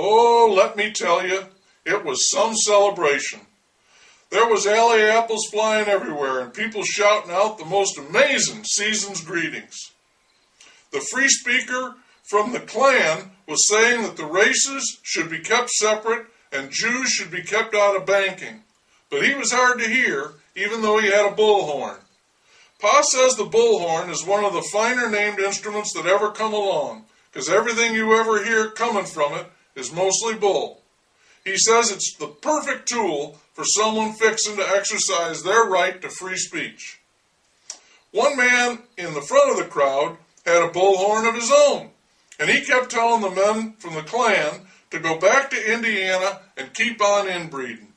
Oh, let me tell you, it was some celebration. There was alley apples flying everywhere and people shouting out the most amazing season's greetings. The free speaker from the Klan was saying that the races should be kept separate and Jews should be kept out of banking. But he was hard to hear, even though he had a bullhorn. Pa says the bullhorn is one of the finer named instruments that ever come along, because everything you ever hear coming from it is mostly bull. He says it's the perfect tool for someone fixing to exercise their right to free speech. One man in the front of the crowd had a bullhorn of his own, and he kept telling the men from the Klan to go back to Indiana and keep on inbreeding.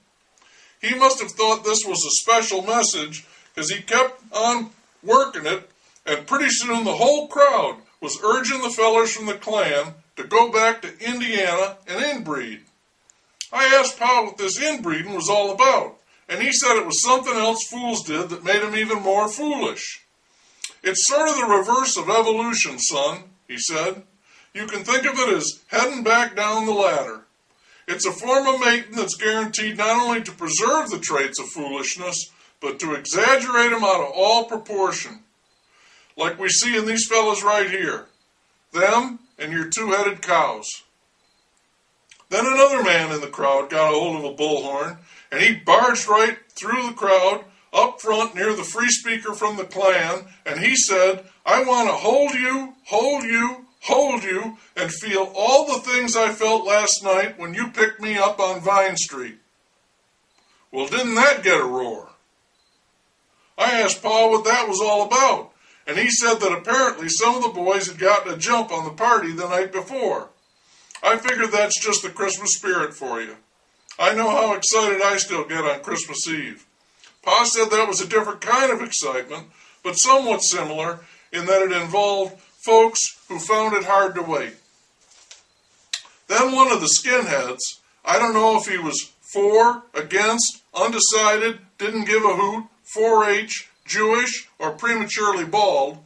He must have thought this was a special message because he kept on working it, and pretty soon the whole crowd was urging the fellers from the Klan to go back to Indiana and inbreed. I asked Pa what this inbreeding was all about, and he said it was something else fools did that made them even more foolish. It's sort of the reverse of evolution, son, he said. You can think of it as heading back down the ladder. It's a form of mating that's guaranteed not only to preserve the traits of foolishness, but to exaggerate them out of all proportion. Like we see in these fellas right here. Them and your two-headed cows. Then another man in the crowd got a hold of a bullhorn, and he barged right through the crowd, up front near the free speaker from the Klan, and he said, I want to hold you, hold you, hold you, and feel all the things I felt last night when you picked me up on Vine Street. Well, didn't that get a roar? I asked Pa what that was all about, and he said that apparently some of the boys had gotten a jump on the party the night before. I figured that's just the Christmas spirit for you. I know how excited I still get on Christmas Eve. Pa said that was a different kind of excitement, but somewhat similar in that it involved folks who found it hard to wait. Then one of the skinheads, I don't know if he was for, against, undecided, didn't give a hoot, 4-H, Jewish, or prematurely bald,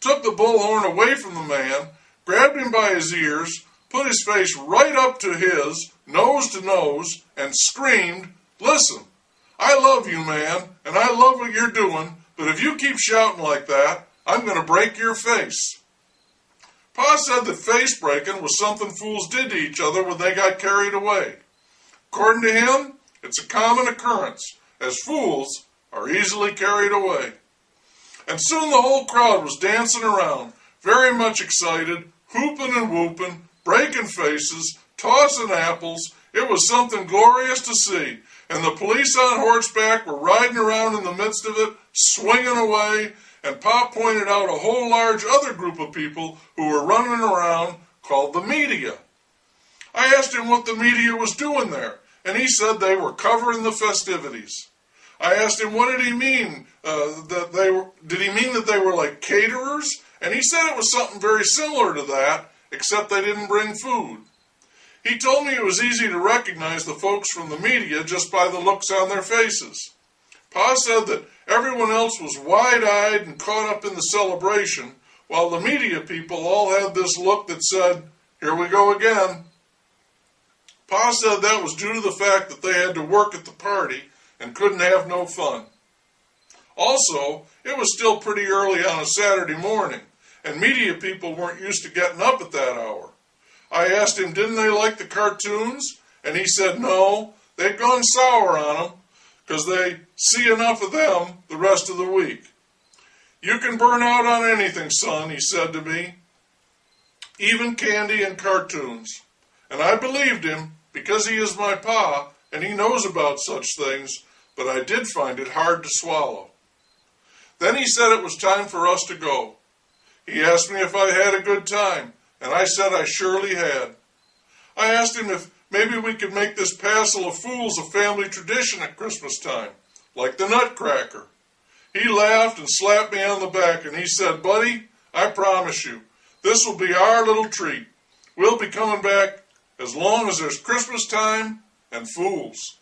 took the bullhorn away from the man, grabbed him by his ears, put his face right up to his, nose to nose, and screamed, Listen, I love you, man, and I love what you're doing, but if you keep shouting like that, I'm going to break your face. Pa said that face breaking was something fools did to each other when they got carried away. According to him, it's a common occurrence, as fools are easily carried away. And soon the whole crowd was dancing around, very much excited, hooping and whooping, breaking faces, tossing apples. It was something glorious to see, and the police on horseback were riding around in the midst of it, swinging away, and Pa pointed out a whole large other group of people who were running around called the media. I asked him what the media was doing there, and he said they were covering the festivities. I asked him what did he mean, did he mean that they were like caterers? And he said it was something very similar to that, except they didn't bring food. He told me it was easy to recognize the folks from the media just by the looks on their faces. Pa said that everyone else was wide-eyed and caught up in the celebration, while the media people all had this look that said, Here we go again. Pa said that was due to the fact that they had to work at the party and couldn't have no fun. Also, it was still pretty early on a Saturday morning, and media people weren't used to getting up at that hour. I asked him, didn't they like the cartoons? And he said no, they'd gone sour on them because they see enough of them the rest of the week. You can burn out on anything, son, he said to me, even candy and cartoons. And I believed him because he is my pa and he knows about such things, but I did find it hard to swallow. Then he said it was time for us to go. He asked me if I had a good time, and I said I surely had. I asked him if maybe we could make this passel of fools a family tradition at Christmas time, like the Nutcracker. He laughed and slapped me on the back, and he said, Buddy, I promise you, this will be our little treat. We'll be coming back as long as there's Christmas time and fools.